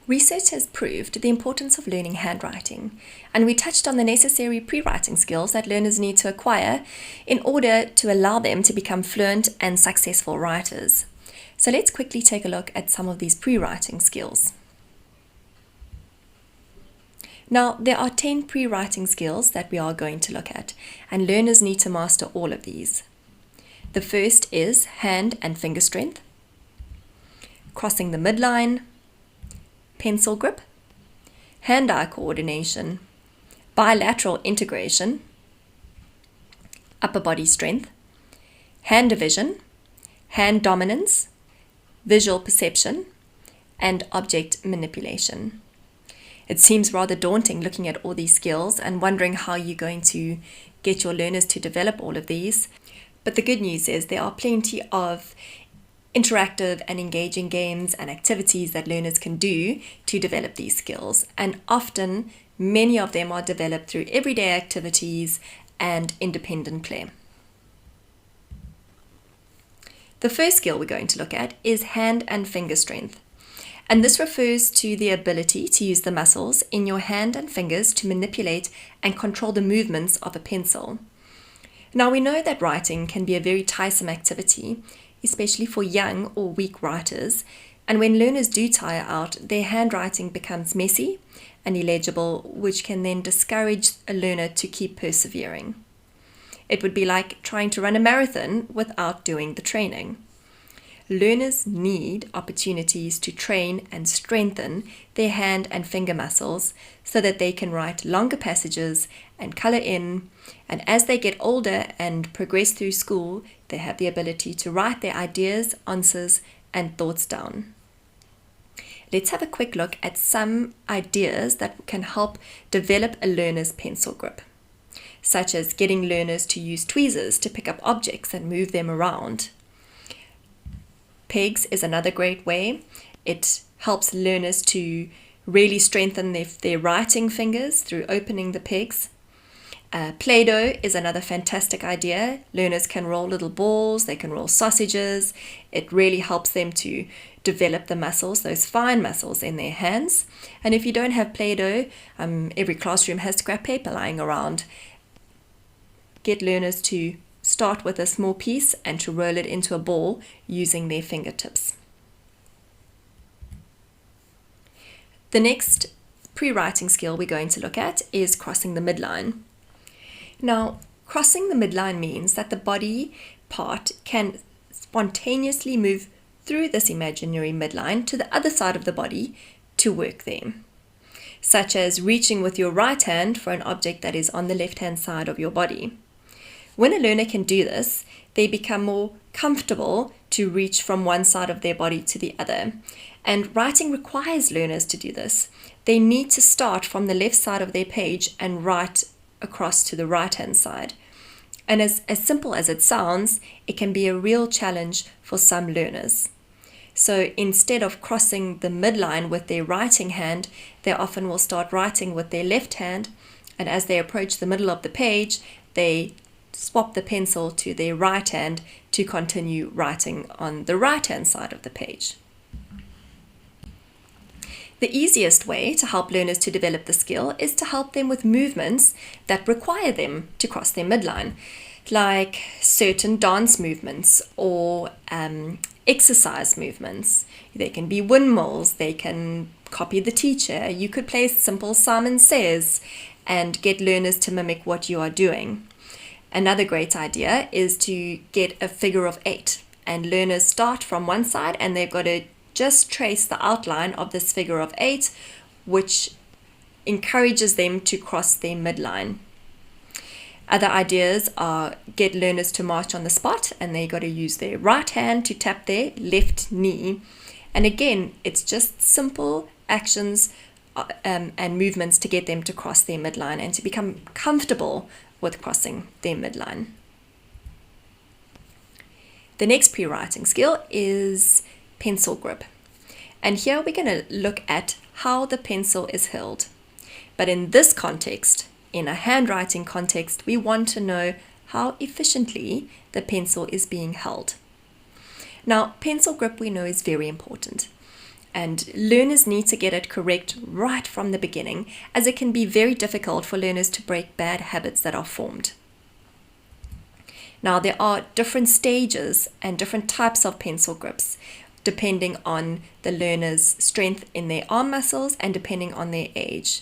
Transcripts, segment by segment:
Research has proved the importance of learning handwriting, and we touched on the necessary pre-writing skills that learners need to acquire in order to allow them to become fluent and successful writers. So let's quickly take a look at some of these pre-writing skills. Now, there are 10 pre-writing skills that we are going to look at, and learners need to master all of these. The first is hand and finger strength, crossing the midline, pencil grip, hand-eye coordination, bilateral integration, upper body strength, hand division, hand dominance, visual perception, and object manipulation. It seems rather daunting looking at all these skills and wondering how you're going to get your learners to develop all of these. But the good news is there are plenty of interactive and engaging games and activities that learners can do to develop these skills. And often, many of them are developed through everyday activities and independent play. The first skill we're going to look at is hand and finger strength. And this refers to the ability to use the muscles in your hand and fingers to manipulate and control the movements of a pencil. Now, we know that writing can be a very tiresome activity, especially for young or weak writers, and when learners do tire out, their handwriting becomes messy and illegible, which can then discourage a learner to keep persevering. It would be like trying to run a marathon without doing the training. Learners need opportunities to train and strengthen their hand and finger muscles so that they can write longer passages and color in, and as they get older and progress through school, they have the ability to write their ideas, answers, and thoughts down. Let's have a quick look at some ideas that can help develop a learner's pencil grip, such as getting learners to use tweezers to pick up objects and move them around. Pegs is another great way. It helps learners to really strengthen their writing fingers through opening the pegs. Play-Doh is another fantastic idea. Learners can roll little balls, they can roll sausages. It really helps them to develop the muscles, those fine muscles in their hands. And if you don't have Play-Doh, every classroom has scrap paper lying around. Get learners to start with a small piece and to roll it into a ball using their fingertips. The next pre-writing skill we're going to look at is crossing the midline. Now, crossing the midline means that the body part can spontaneously move through this imaginary midline to the other side of the body to work there, such as reaching with your right hand for an object that is on the left-hand side of your body. When a learner can do this, they become more comfortable to reach from one side of their body to the other. And writing requires learners to do this. They need to start from the left side of their page and write across to the right-hand side. And as simple as it sounds, it can be a real challenge for some learners. So instead of crossing the midline with their writing hand, they often will start writing with their left hand, and as they approach the middle of the page, they swap the pencil to their right hand to continue writing on the right hand side of the page. The easiest way to help learners to develop the skill is to help them with movements that require them to cross their midline, like certain dance movements or exercise movements. They can be windmills, they can copy the teacher. You could play simple Simon Says and get learners to mimic what you are doing. Another great idea is to get a figure of 8, and learners start from one side and they've got to just trace the outline of this figure of 8, which encourages them to cross their midline. Other ideas are get learners to march on the spot, and they got to use their right hand to tap their left knee. And again, it's just simple actions and movements to get them to cross their midline and to become comfortable with crossing their midline. The next pre-writing skill is pencil grip. And here we're going to look at how the pencil is held. But in this context, in a handwriting context, we want to know how efficiently the pencil is being held. Now, pencil grip we know is very important. And learners need to get it correct right from the beginning, as it can be very difficult for learners to break bad habits that are formed. Now, there are different stages and different types of pencil grips, depending on the learner's strength in their arm muscles and depending on their age.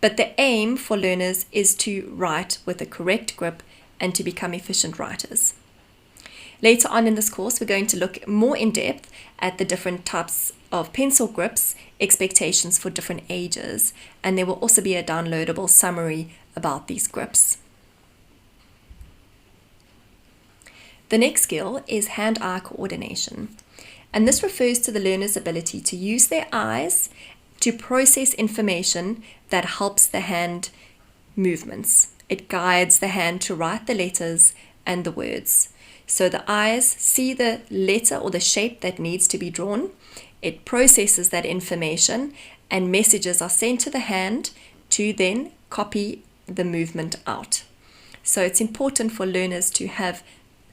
But the aim for learners is to write with a correct grip and to become efficient writers. Later on in this course, we're going to look more in depth at the different types of pencil grips, expectations for different ages, and there will also be a downloadable summary about these grips. The next skill is hand-eye coordination, and this refers to the learner's ability to use their eyes to process information that helps the hand movements. It guides the hand to write the letters and the words. So the eyes see the letter or the shape that needs to be drawn. It processes that information and messages are sent to the hand to then copy the movement out. So it's important for learners to have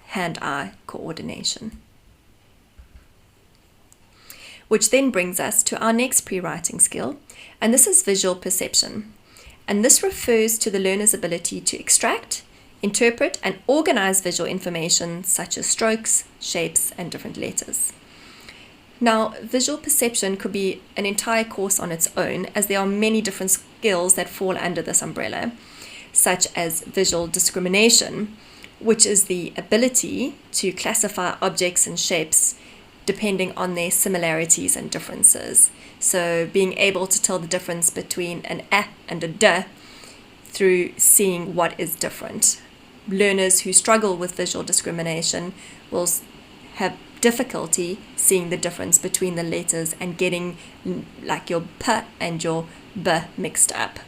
hand-eye coordination. Which then brings us to our next pre-writing skill, and this is visual perception. And this refers to the learner's ability to extract, interpret and organize visual information such as strokes, shapes, and different letters. Now, visual perception could be an entire course on its own, as there are many different skills that fall under this umbrella, such as visual discrimination, which is the ability to classify objects and shapes depending on their similarities and differences. So being able to tell the difference between an A and a D through seeing what is different. Learners who struggle with visual discrimination will have difficulty seeing the difference between the letters and getting like your P and your B mixed up.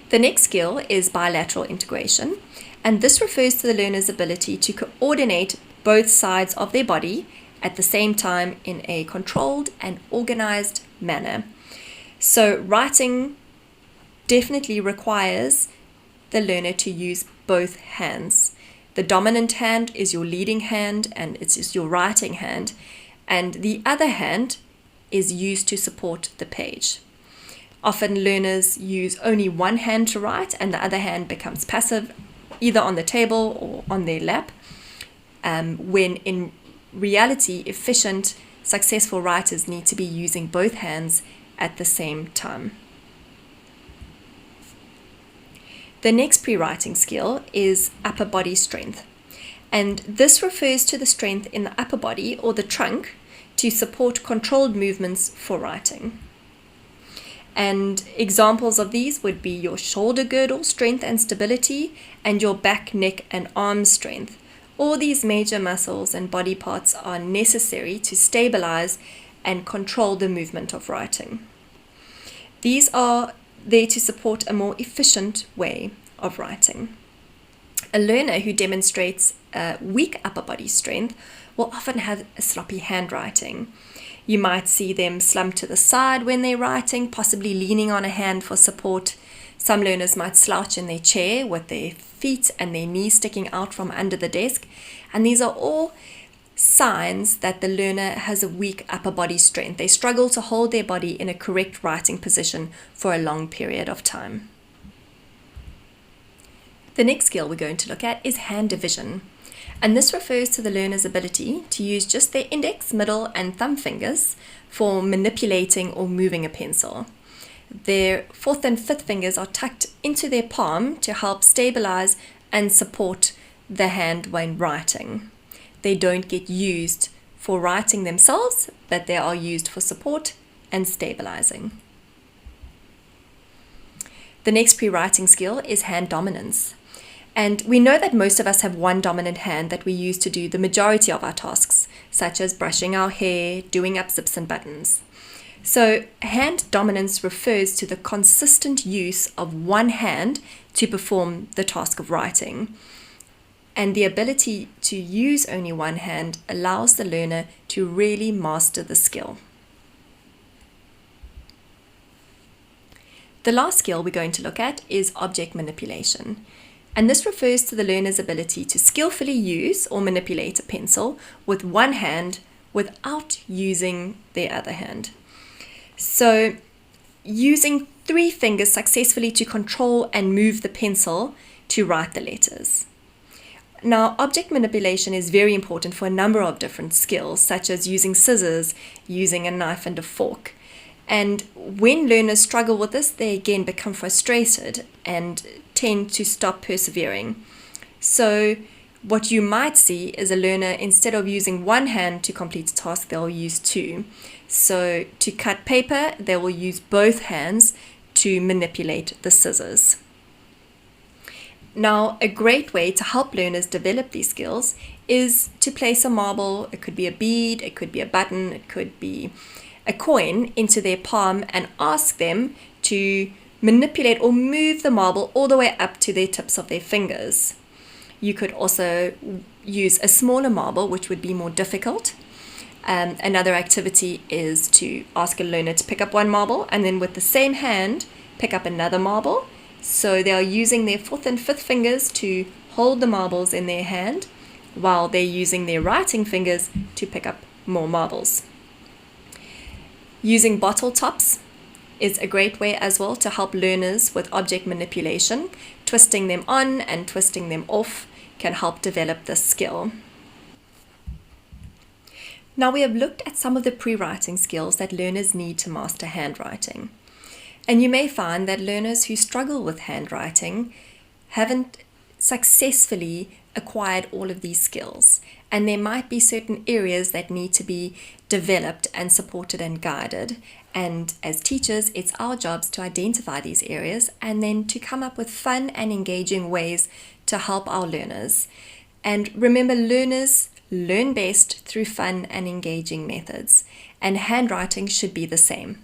The next skill is bilateral integration, and this refers to the learner's ability to coordinate both sides of their body at the same time in a controlled and organized manner. So writing definitely requires the learner to use both hands. The dominant hand is your leading hand and it's your writing hand, and the other hand is used to support the page. Often learners use only one hand to write and the other hand becomes passive, either on the table or on their lap, when in reality, efficient, successful writers need to be using both hands at the same time. The next pre-writing skill is upper body strength, and this refers to the strength in the upper body or the trunk to support controlled movements for writing. And examples of these would be your shoulder girdle strength and stability and your back, neck and arm strength. All these major muscles and body parts are necessary to stabilize and control the movement of writing. These are there to support a more efficient way of writing. A learner who demonstrates a weak upper body strength will often have a sloppy handwriting. You might see them slump to the side when they're writing, possibly leaning on a hand for support. Some learners might slouch in their chair with their feet and their knees sticking out from under the desk. And these are all signs that the learner has a weak upper body strength. They struggle to hold their body in a correct writing position for a long period of time. The next skill we're going to look at is hand division. And this refers to the learner's ability to use just their index, middle, and thumb fingers for manipulating or moving a pencil. Their fourth and fifth fingers are tucked into their palm to help stabilize and support the hand when writing. They don't get used for writing themselves, but they are used for support and stabilizing. The next pre-writing skill is hand dominance. And we know that most of us have one dominant hand that we use to do the majority of our tasks, such as brushing our hair, doing up zips and buttons. So hand dominance refers to the consistent use of one hand to perform the task of writing. And the ability to use only one hand allows the learner to really master the skill. The last skill we're going to look at is object manipulation. And this refers to the learner's ability to skillfully use or manipulate a pencil with one hand without using their other hand. So using 3 fingers successfully to control and move the pencil to write the letters. Now, object manipulation is very important for a number of different skills, such as using scissors, using a knife and a fork. And when learners struggle with this, they again become frustrated and tend to stop persevering. So what you might see is a learner, instead of using one hand to complete a task, they'll use 2. So to cut paper, they will use both hands to manipulate the scissors. Now, a great way to help learners develop these skills is to place a marble, it could be a bead, it could be a button, it could be a coin, into their palm and ask them to manipulate or move the marble all the way up to their tips of their fingers. You could also use a smaller marble, which would be more difficult. Another activity is to ask a learner to pick up one marble and then with the same hand pick up another marble. So they are using their 4th and 5th fingers to hold the marbles in their hand while they're using their writing fingers to pick up more marbles. Using bottle tops is a great way as well to help learners with object manipulation. Twisting them on and twisting them off can help develop this skill. Now we have looked at some of the pre-writing skills that learners need to master handwriting. And you may find that learners who struggle with handwriting haven't successfully acquired all of these skills. And there might be certain areas that need to be developed and supported and guided. And as teachers, it's our jobs to identify these areas and then to come up with fun and engaging ways to help our learners. And remember, learners learn best through fun and engaging methods, and handwriting should be the same.